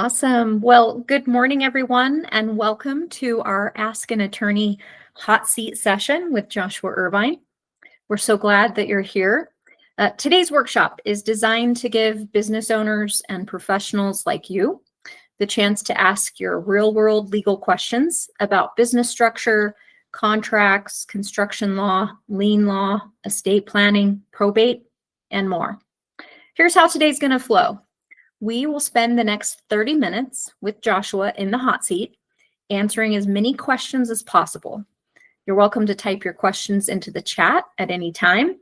Awesome. Well, good morning, everyone, and welcome to our Ask an Attorney hot seat session with Joshua Irvine. We're so glad that you're here. Today's workshop is designed to give business owners and professionals like you the chance to ask your real-world legal questions about business structure, contracts, construction law, lien law, estate planning, probate, and more. Here's how today's going to flow. We will spend the next 30 minutes with Joshua in the hot seat, answering as many questions as possible. You're welcome to type your questions into the chat at any time.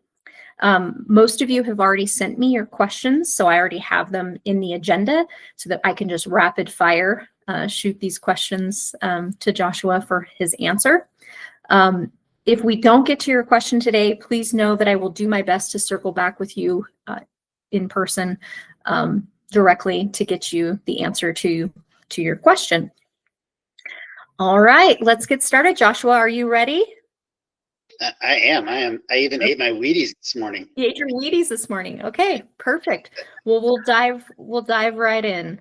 Most of you have already sent me your questions, so I already have them in the agenda so that I can just rapid fire shoot these questions to Joshua for his answer. If we don't get to your question today, please know that I will do my best to circle back with you in person directly to get you the answer to your question. All right, let's get started. Joshua, are you ready? I am. I even ate my Wheaties this morning. You ate your Wheaties this morning. Okay, perfect. Well, we'll dive right in.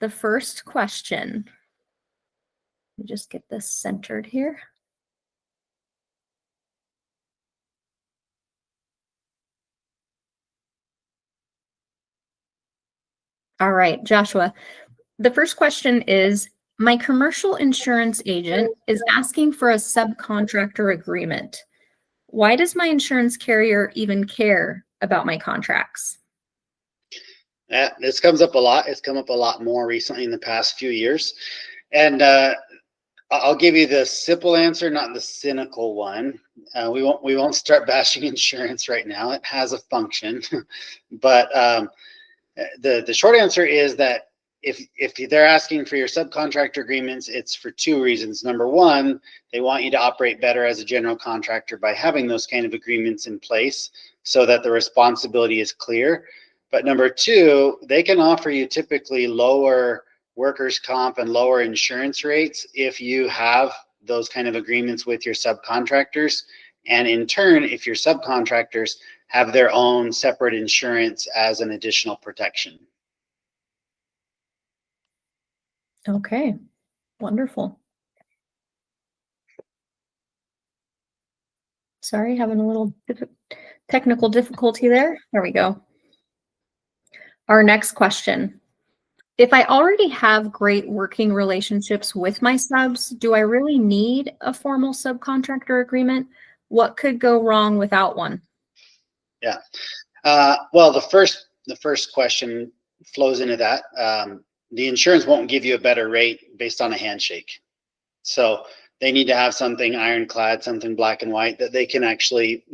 The first question. Let me just get this centered here. All right, Joshua. The first question is, my commercial insurance agent is asking for a subcontractor agreement. Why does my insurance carrier even care about my contracts? This comes up a lot. It's come up a lot more recently in the past few years. And I'll give you the simple answer, not the cynical one. We won't start bashing insurance right now. It has a function. But the short answer is that if they're asking for your subcontractor agreements, it's for two reasons. Number one, they want you to operate better as a general contractor by having those kind of agreements in place so that the responsibility is clear. But number two, they can offer you typically lower workers' comp and lower insurance rates if you have those kind of agreements with your subcontractors. And in turn, if your subcontractors have their own separate insurance as an additional protection. Okay, wonderful. Sorry, having a little technical difficulty there. There we go. Our next question. If I already have great working relationships with my subs, do I really need a formal subcontractor agreement? What could go wrong without one? Yeah. Well, the first question flows into that. The insurance won't give you a better rate based on a handshake. So they need to have something ironclad, something black and white that they can actually,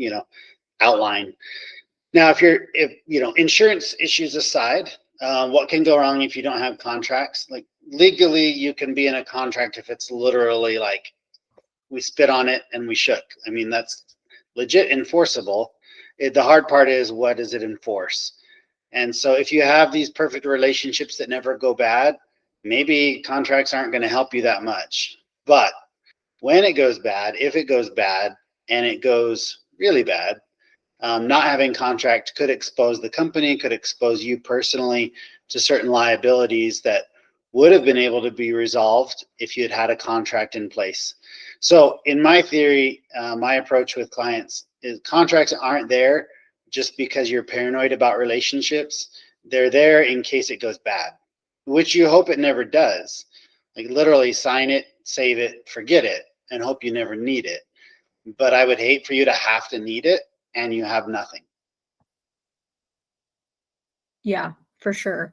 outline. Now, if insurance issues aside, what can go wrong if you don't have contracts? Like legally, you can be in a contract if it's literally like we spit on it and we shook. I mean, that's legit enforceable. The hard part is, what does it enforce? And so if you have these perfect relationships that never go bad, maybe contracts aren't going to help you that much. But when it goes bad, if it goes bad and it goes really bad, not having contract could expose the company, could expose you personally to certain liabilities that would have been able to be resolved if you had had a contract in place. So in my theory, my approach with clients is contracts aren't there just because you're paranoid about relationships. They're there in case it goes bad, which you hope it never does. Like literally sign it, save it, forget it, and hope you never need it. But I would hate for you to have to need it and you have nothing. Yeah, for sure.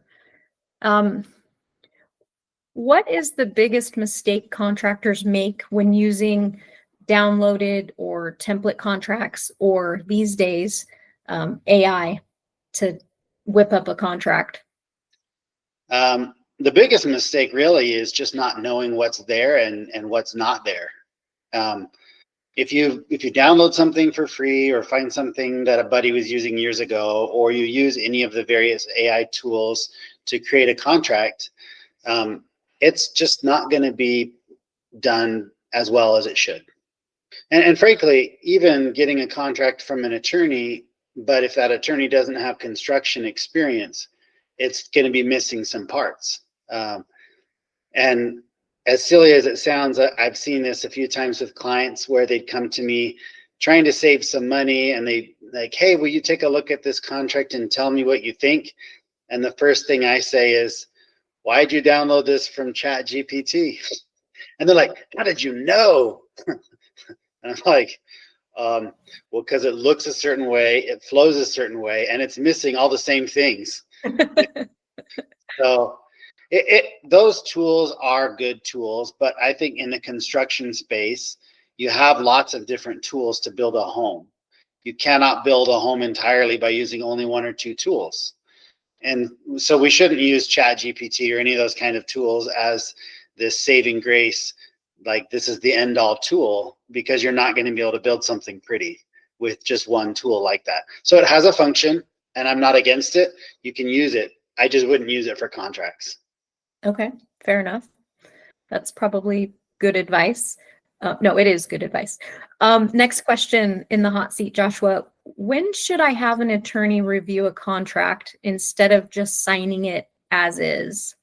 What is the biggest mistake contractors make when using downloaded or template contracts, or these days AI, to whip up a contract? The biggest mistake really is just not knowing what's there and what's not there. If you download something for free or find something that a buddy was using years ago, or you use any of the various AI tools to create a contract, it's just not going to be done as well as it should. And frankly, even getting a contract from an attorney, but if that attorney doesn't have construction experience, it's going to be missing some parts. And as silly as it sounds, I've seen this a few times with clients where they'd come to me trying to save some money, and they like, hey, will you take a look at this contract and tell me what you think? And the first thing I say is, why'd you download this from Chat GPT? And they're like, how did you know? And I'm like, well, because it looks a certain way, it flows a certain way, and it's missing all the same things. So those tools are good tools, but I think in the construction space, you have lots of different tools to build a home. You cannot build a home entirely by using only one or two tools. And so we shouldn't use Chat GPT or any of those kind of tools as this saving grace, like this is the end all tool, because you're not going to be able to build something pretty with just one tool like that. So it has a function, and I'm not against it. You can use it. I just wouldn't use it for contracts. Okay, fair enough. That's probably good advice. No, it is good advice. Next question in the hot seat, Joshua. When should I have an attorney review a contract instead of just signing it as is?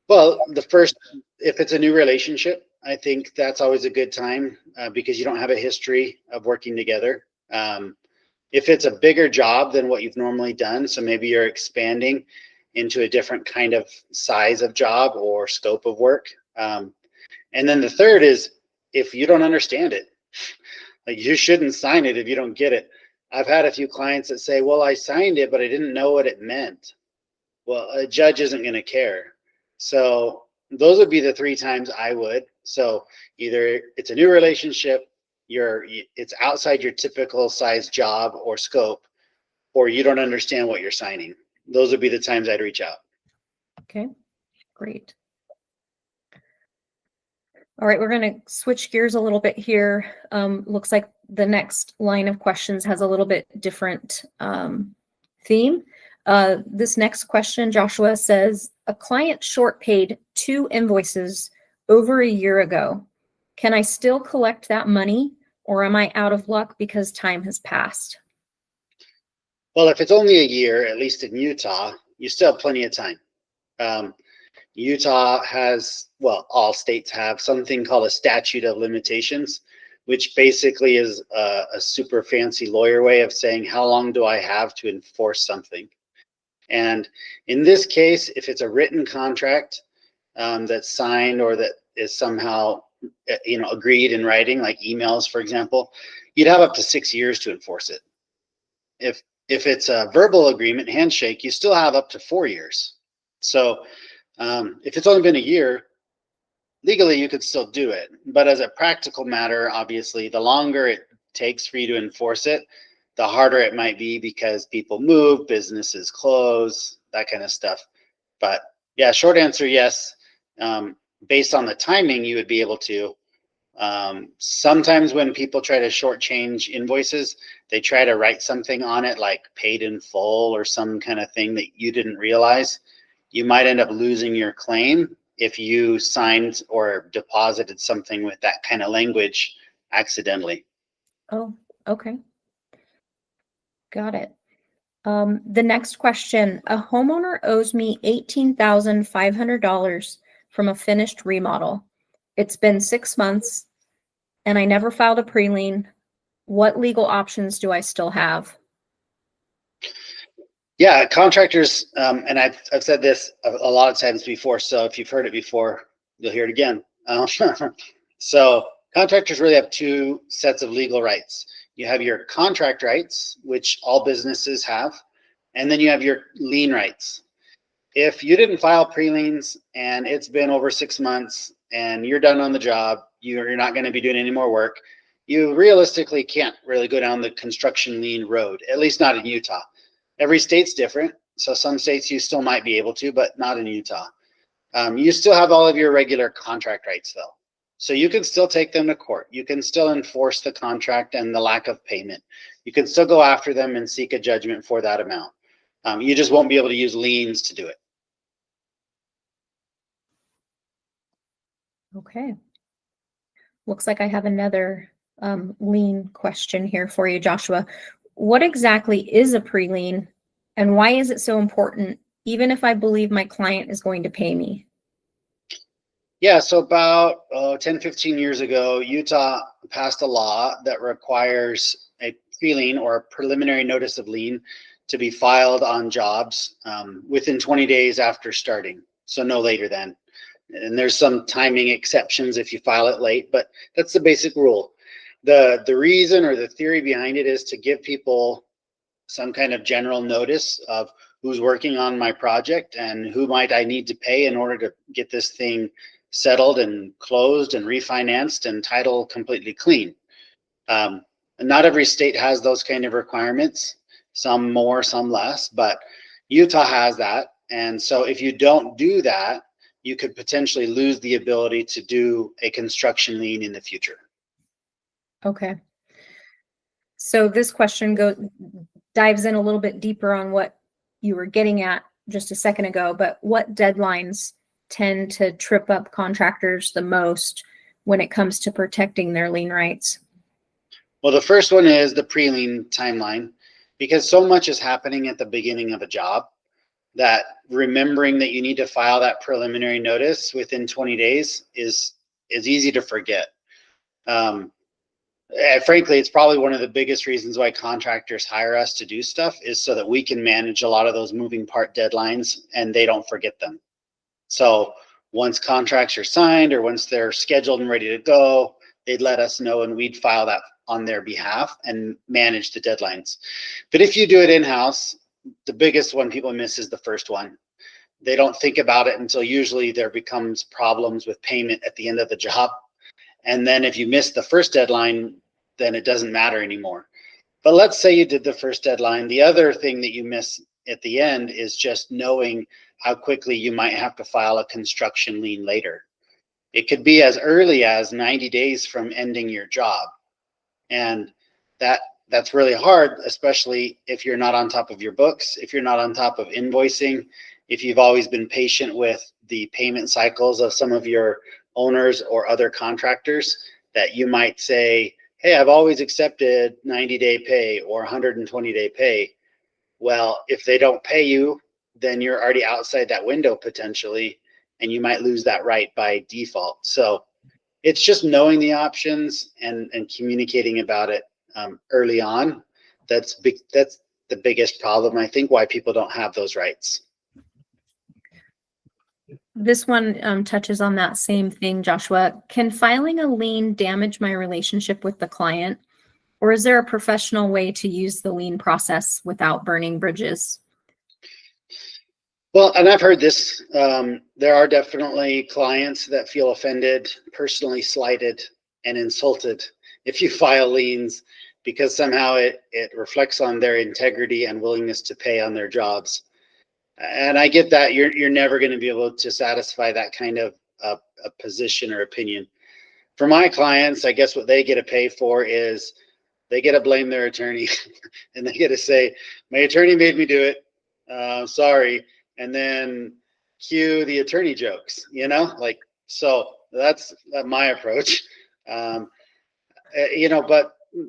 Well, if it's a new relationship, I think that's always a good time because you don't have a history of working together. If it's a bigger job than what you've normally done, so maybe you're expanding into a different kind of size of job or scope of work. And then the third is if you don't understand it, like you shouldn't sign it if you don't get it. I've had a few clients that say, well, I signed it, but I didn't know what it meant. Well, a judge isn't going to care. So those would be the 3 times I would. So either it's a new relationship, it's outside your typical size job or scope, or you don't understand what you're signing. Those would be the times I'd reach out. Okay, great. All right, we're going to switch gears a little bit here. Looks like the next line of questions has a little bit different theme. This next question, Joshua says, a client short paid 2 invoices over a year ago. Can I still collect that money, or am I out of luck because time has passed? Well, if it's only a year, at least in Utah, you still have plenty of time. Utah has, well, all states have something called a statute of limitations, which basically is a super fancy lawyer way of saying, how long do I have to enforce something? And in this case, if it's a written contract that's signed or that is somehow agreed in writing, like emails, for example, you'd have up to 6 years to enforce it. If it's a verbal agreement, handshake, you still have up to 4 years. So if it's only been a year, legally you could still do it. But as a practical matter, obviously, the longer it takes for you to enforce it, the harder it might be because people move, businesses close, that kind of stuff. But yeah, short answer, yes. Based on the timing, you would be able to. Sometimes when people try to shortchange invoices, they try to write something on it like paid in full or some kind of thing that you didn't realize. You might end up losing your claim if you signed or deposited something with that kind of language accidentally. Oh, okay. Got it. The next question, a homeowner owes me $18,500 from a finished remodel. It's been 6 months and I never filed a pre-lien. What legal options do I still have? Yeah, contractors, and I've said this a lot of times before, so if you've heard it before, you'll hear it again. So contractors really have 2 sets of legal rights. You have your contract rights, which all businesses have, and then you have your lien rights. If you didn't file pre-liens and it's been over 6 months and you're done on the job, you're not going to be doing any more work, you realistically can't really go down the construction lien road, at least not in Utah. Every state's different, so some states you still might be able to, but not in Utah. You still have all of your regular contract rights though. So you can still take them to court. You can still enforce the contract and the lack of payment. You can still go after them and seek a judgment for that amount. You just won't be able to use liens to do it. Okay. Looks like I have another lien question here for you, Joshua. What exactly is a pre-lien and why is it so important even if I believe my client is going to pay me? Yeah, so about 10, 15 years ago, Utah passed a law that requires a lien or a preliminary notice of lien to be filed on jobs within 20 days after starting, so no later than. And there's some timing exceptions if you file it late, but that's the basic rule. The reason or the theory behind it is to give people some kind of general notice of who's working on my project and who might I need to pay in order to get this thing settled and closed and refinanced and title completely clean. Not every state has those kind of requirements, some more, some less, but Utah has that. And so if you don't do that, you could potentially lose the ability to do a construction lien in the future. Okay. So this question dives in a little bit deeper on what you were getting at just a second ago, but what deadlines tend to trip up contractors the most when it comes to protecting their lien rights? Well, the first one is the pre-lien timeline, because so much is happening at the beginning of a job that remembering that you need to file that preliminary notice within 20 days is easy to forget. Frankly, it's probably one of the biggest reasons why contractors hire us to do stuff, is so that we can manage a lot of those moving part deadlines and they don't forget them. So once contracts are signed or once they're scheduled and ready to go, they'd let us know and we'd file that on their behalf and manage the deadlines. But if you do it in-house, the biggest one people miss is the first one. They don't think about it until usually there becomes problems with payment at the end of the job. And then if you miss the first deadline, then it doesn't matter anymore. But let's say you did the first deadline. The other thing that you miss at the end is just knowing how quickly you might have to file a construction lien later. It could be as early as 90 days from ending your job. And that's really hard, especially if you're not on top of your books, if you're not on top of invoicing, if you've always been patient with the payment cycles of some of your owners or other contractors, that you might say, hey, I've always accepted 90-day pay or 120-day pay. Well, if they don't pay you, then you're already outside that window potentially, and you might lose that right by default. So it's just knowing the options and communicating about it early on. That's the biggest problem, I think, why people don't have those rights. This one touches on that same thing, Joshua. Can filing a lien damage my relationship with the client, or is there a professional way to use the lien process without burning bridges? Well, and I've heard this. There are definitely clients that feel offended, personally slighted, and insulted if you file liens, because somehow it reflects on their integrity and willingness to pay on their jobs. And I get that you're never going to be able to satisfy that kind of a position or opinion. For my clients, I guess what they get to pay for is they get to blame their attorney and they get to say, my attorney made me do it. Sorry. And then cue the attorney jokes, like, so that's my approach. But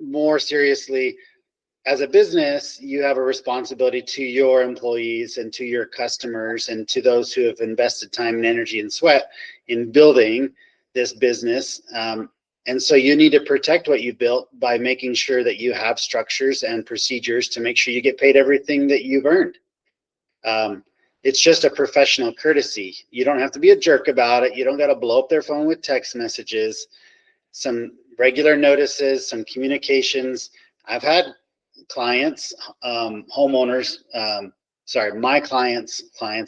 more seriously, as a business, you have a responsibility to your employees and to your customers and to those who have invested time and energy and sweat in building this business. And so you need to protect what you built by making sure that you have structures and procedures to make sure you get paid everything that you've earned. It's just a professional courtesy. You don't have to be a jerk about it. You don't got to blow up their phone with text messages, some regular notices, some communications. I've had clients, homeowners, my clients,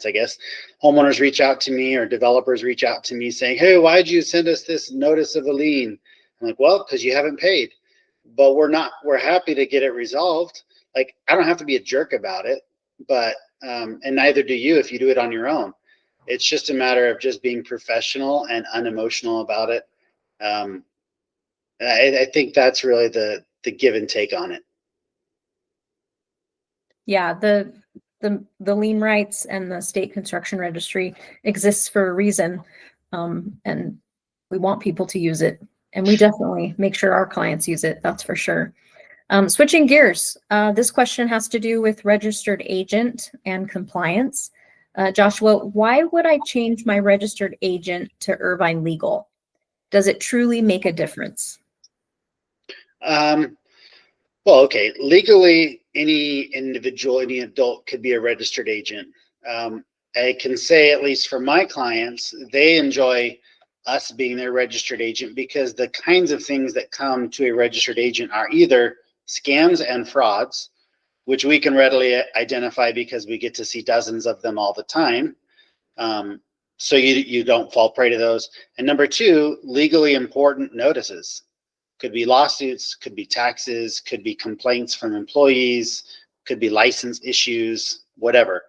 I guess, homeowners reach out to me or developers reach out to me saying, hey, why'd you send us this notice of a lien? I'm like, well, because you haven't paid, but we're happy to get it resolved. Like, I don't have to be a jerk about it, but, and neither do you if you do it on your own. It's just a matter of just being professional and unemotional about it. I think that's really the give and take on it. Yeah, the lien rights and the state construction registry exists for a reason, and we want people to use it, and we definitely make sure our clients use it. That's for sure. Switching gears, this question has to do with registered agent and compliance. Joshua, why would I change my registered agent to Irvine Legal? Does it truly make a difference? Well, okay. Legally, any individual, any adult could be a registered agent. I can say, at least for my clients, they enjoy us being their registered agent because the kinds of things that come to a registered agent are either scams and frauds, which we can readily identify because we get to see dozens of them all the time. So you don't fall prey to those. And number two, legally important notices. Could be lawsuits, could be taxes, could be complaints from employees, could be license issues, whatever.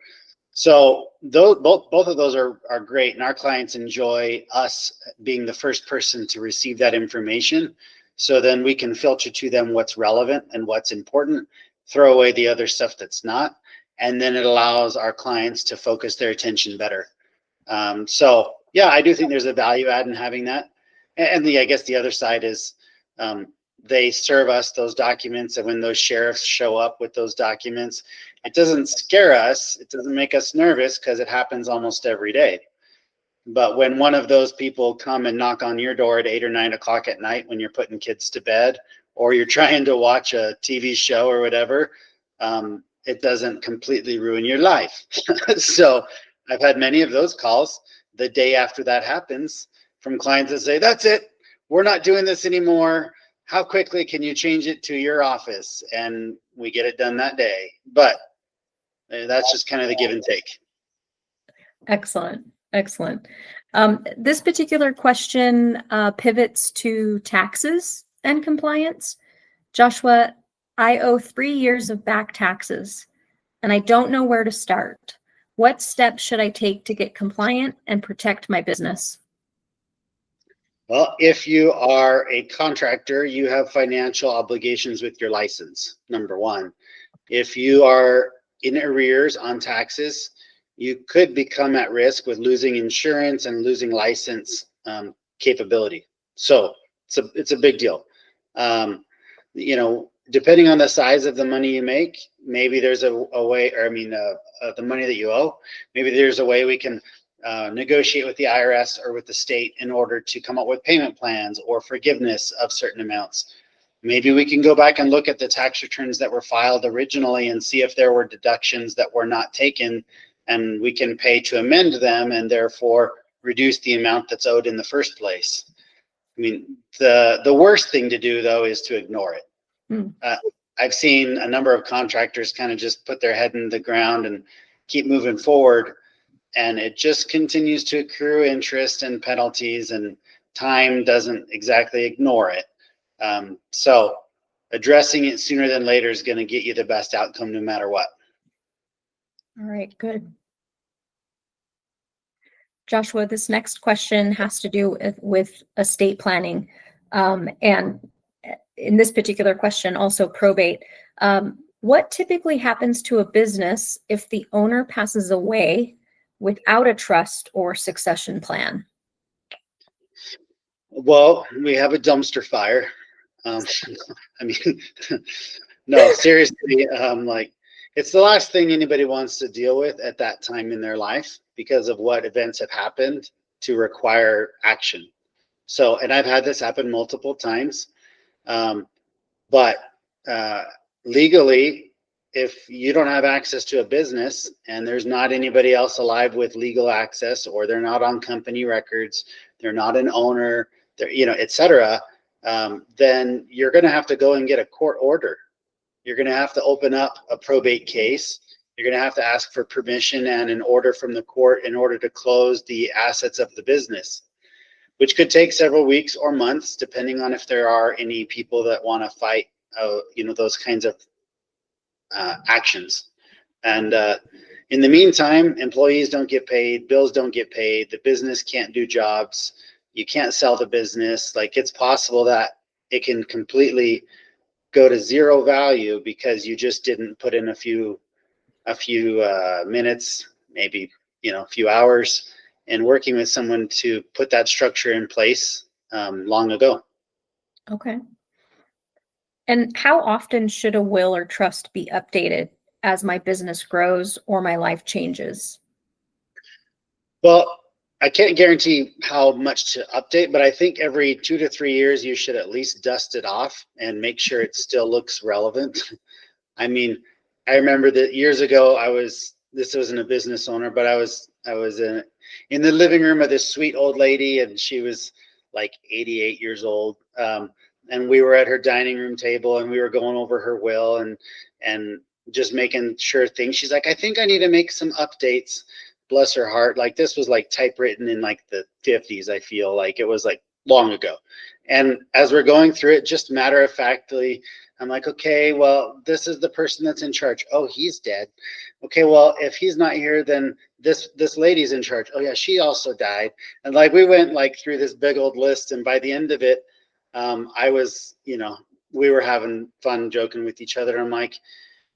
So both of those are great, and our clients enjoy us being the first person to receive that information. So then we can filter to them what's relevant and what's important, throw away the other stuff that's not, and then it allows our clients to focus their attention better. So yeah, I do think there's a value add in having that. And I guess the other side is they serve us those documents, and when those sheriffs show up with those documents, it doesn't scare us. It doesn't make us nervous because it happens almost every day. But when one of those people come and knock on your door at 8 or 9 o'clock at night when you're putting kids to bed, or you're trying to watch a TV show or whatever, it doesn't completely ruin your life. So I've had many of those calls the day after that happens from clients that say, that's it, we're not doing this anymore. How quickly can you change it to your office? And we get it done that day. But that's just kind of the give and take. Excellent. Excellent. This particular question pivots to taxes and compliance. Joshua, I owe 3 years of back taxes, and I don't know where to start. What steps should I take to get compliant and protect my business? Well, if you are a contractor, you have financial obligations with your license, number one. If you are in arrears on taxes, you could become at risk with losing insurance and losing license capability. So it's a big deal. You know, depending on the size of the money you make, maybe there's a way, or the money that you owe, maybe there's a way we can negotiate with the IRS or with the state in order to come up with payment plans or forgiveness of certain amounts. Maybe we can go back and look at the tax returns that were filed originally and see if there were deductions that were not taken, and we can pay to amend them and therefore reduce the amount that's owed in the first place. I mean, the worst thing to do, though, is to ignore it. I've seen a number of contractors kind of just put their head in the ground and keep moving forward, and it just continues to accrue interest and penalties, and time doesn't exactly ignore it. So addressing it sooner than later is going to get you the best outcome no matter what. All right, good. Joshua, this next question has to do with estate planning. And in this particular question, also probate. What typically happens to a business if the owner passes away without a trust or succession plan? Well, we have a dumpster fire. I mean, no, seriously, like, it's the last thing anybody wants to deal with at that time in their life because of what events have happened to require action. So, and I've had this happen multiple times. But legally, if you don't have access to a business and there's not anybody else alive with legal access, or they're not on company records, they're not an owner, they're, et cetera, then you're going to have to go and get a court order. You're going to have to open up a probate case. You're going to have to ask for permission and an order from the court in order to close the assets of the business, which could take several weeks or months, depending on if there are any people that want to fight, those kinds of actions. And in the meantime, employees don't get paid, bills don't get paid, the business can't do jobs, you can't sell the business. Like, it's possible that it can completely go to zero value because you just didn't put in a few minutes, maybe a few hours, and working with someone to put that structure in place long ago. Okay. And how often should a will or trust be updated as my business grows or my life changes? Well, I can't guarantee how much to update, but I think every 2 to 3 years you should at least dust it off and make sure it still looks relevant. I mean, I remember that years ago this wasn't a business owner, but I was in the living room of this sweet old lady, and she was like 88 years old. And we were at her dining room table, and we were going over her will and just making sure things. She's like, I think I need to make some updates. Bless her heart. Like, this was like typewritten in like the 50s. I feel like it was like long ago. And as we're going through it, just matter of factly, I'm like, okay, well, this is the person that's in charge. Oh, he's dead. Okay, well, if he's not here, then this lady's in charge. Oh yeah, she also died. And like, we went like through this big old list, and by the end of it, I was, we were having fun joking with each other. I'm like,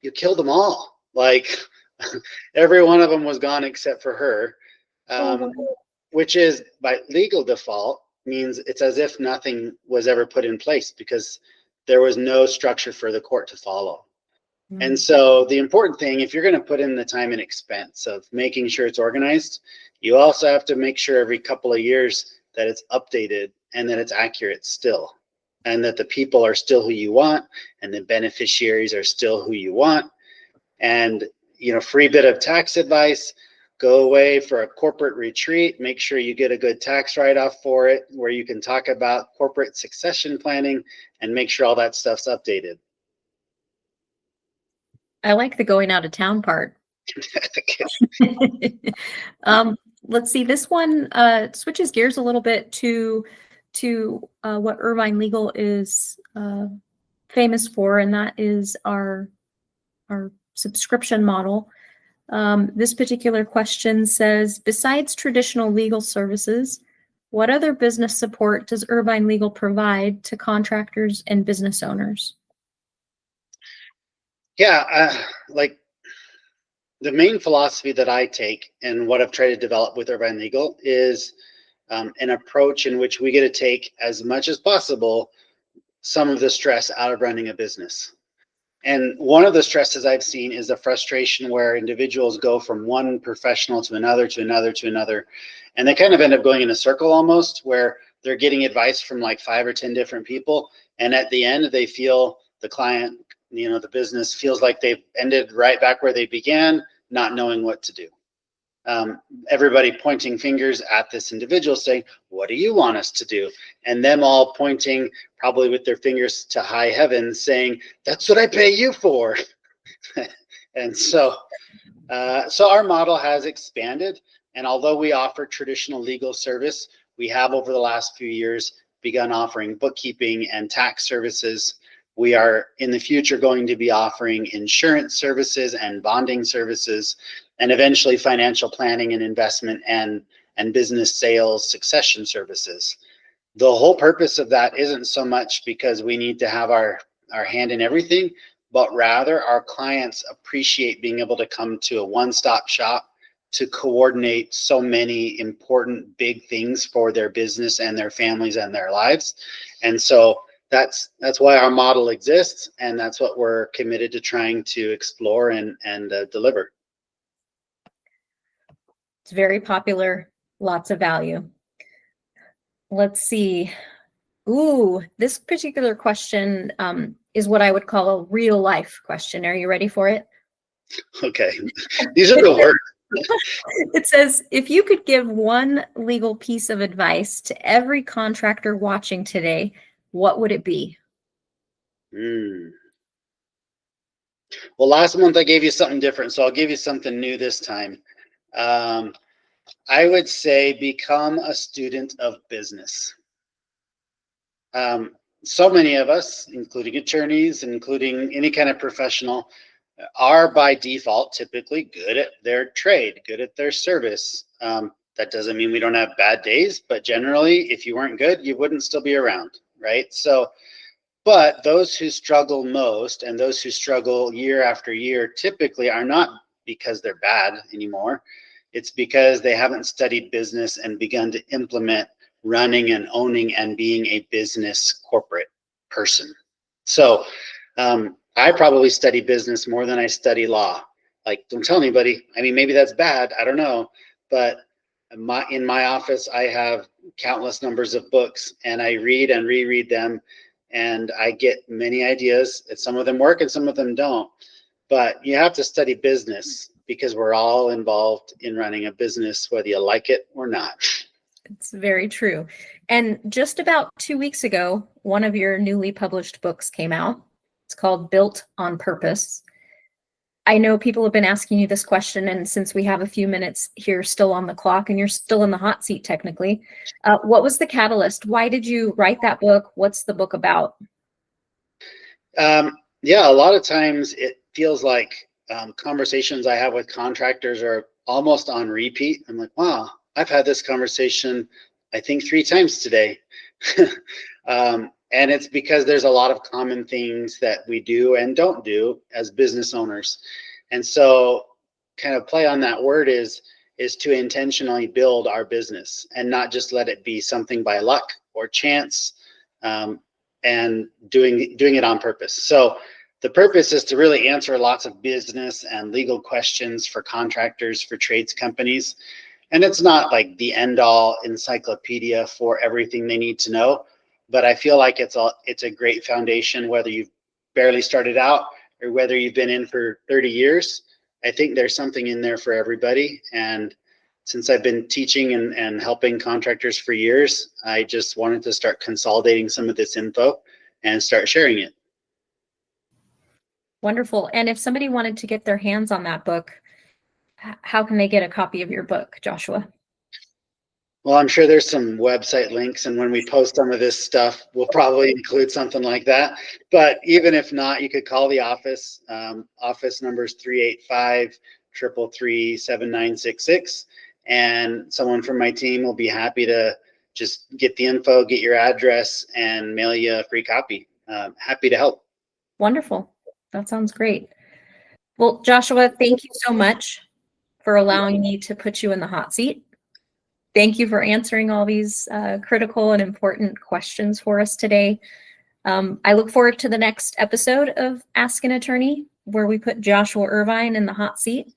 you killed them all. Like, every one of them was gone except for her, which is by legal default means it's as if nothing was ever put in place because there was no structure for the court to follow. And so the important thing, if you're going to put in the time and expense of making sure it's organized, you also have to make sure every couple of years that it's updated and that it's accurate still, and that the people are still who you want and the beneficiaries are still who you want. And, free bit of tax advice, go away for a corporate retreat, make sure you get a good tax write-off for it where you can talk about corporate succession planning and make sure all that stuff's updated. I like the going out of town part. Let's see, this one switches gears a little bit to what Irvine Legal is famous for, and that is our subscription model. This particular question says, besides traditional legal services, what other business support does Irvine Legal provide to contractors and business owners? Yeah, like the main philosophy that I take and what I've tried to develop with Irvine Legal is an approach in which we get to take as much as possible some of the stress out of running a business. And one of the stresses I've seen is the frustration where individuals go from one professional to another, to another, to another. And they kind of end up going in a circle almost, where they're getting advice from like 5 or 10 different people. And at the end, they feel the client, the business feels like they've ended right back where they began, not knowing what to do. Everybody pointing fingers at this individual saying, what do you want us to do? And them all pointing probably with their fingers to high heaven saying, that's what I pay you for. And so our model has expanded. And although we offer traditional legal service, we have over the last few years begun offering bookkeeping and tax services. We are in the future going to be offering insurance services and bonding services, and eventually financial planning and investment and business sales succession services. The whole purpose of that isn't so much because we need to have our hand in everything, but rather our clients appreciate being able to come to a one-stop shop to coordinate so many important big things for their business and their families and their lives. And so that's why our model exists, and that's what we're committed to trying to explore and deliver. It's very popular, lots of value. Let's see. Ooh, this particular question is what I would call a real life question. Are you ready for it? Okay, these are the words. It says, if you could give one legal piece of advice to every contractor watching today, what would it be? Well, last month I gave you something different, so I'll give you something new this time. I would say become a student of business. So many of us, including attorneys, including any kind of professional, are by default typically good at their trade, good at their service. That doesn't mean we don't have bad days, but generally, if you weren't good, you wouldn't still be around, right? So, but those who struggle most and those who struggle year after year typically are not because they're bad anymore. It's because they haven't studied business and begun to implement running and owning and being a business corporate person. So I probably study business more than I study law. Like, don't tell anybody. I mean, maybe that's bad. I don't know. But In my office, I have countless numbers of books, and I read and reread them, and I get many ideas. Some of them work and some of them don't. But you have to study business because we're all involved in running a business, whether you like it or not. It's very true. And just about 2 weeks ago, one of your newly published books came out. It's called Built on Purpose. I know people have been asking you this question, and since we have a few minutes here still on the clock and you're still in the hot seat technically, what was the catalyst? Why did you write that book? What's the book about? Yeah, a lot of times it feels like conversations I have with contractors are almost on repeat. I'm like, wow, I've had this conversation, I think 3 times today. And it's because there's a lot of common things that we do and don't do as business owners. And so kind of play on that word is to intentionally build our business and not just let it be something by luck or chance, and doing it on purpose. So the purpose is to really answer lots of business and legal questions for contractors, for trades companies. And it's not like the end all encyclopedia for everything they need to know, but I feel like it's a great foundation, whether you've barely started out or whether you've been in for 30 years. I think there's something in there for everybody. And since I've been teaching and helping contractors for years, I just wanted to start consolidating some of this info and start sharing it. Wonderful. And if somebody wanted to get their hands on that book, how can they get a copy of your book, Joshua? Well, I'm sure there's some website links, and when we post some of this stuff, we'll probably include something like that. But even if not, you could call the office. Office number is 385-333-7966, and someone from my team will be happy to just get the info, get your address, and mail you a free copy. Happy to help. Wonderful. That sounds great. Well, Joshua, thank you so much for allowing me to put you in the hot seat. Thank you for answering all these critical and important questions for us today. I look forward to the next episode of Ask an Attorney, where we put Joshua Irvine in the hot seat.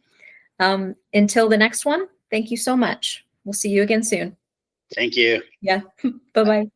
Until the next one, thank you so much. We'll see you again soon. Thank you. Yeah. Bye-bye.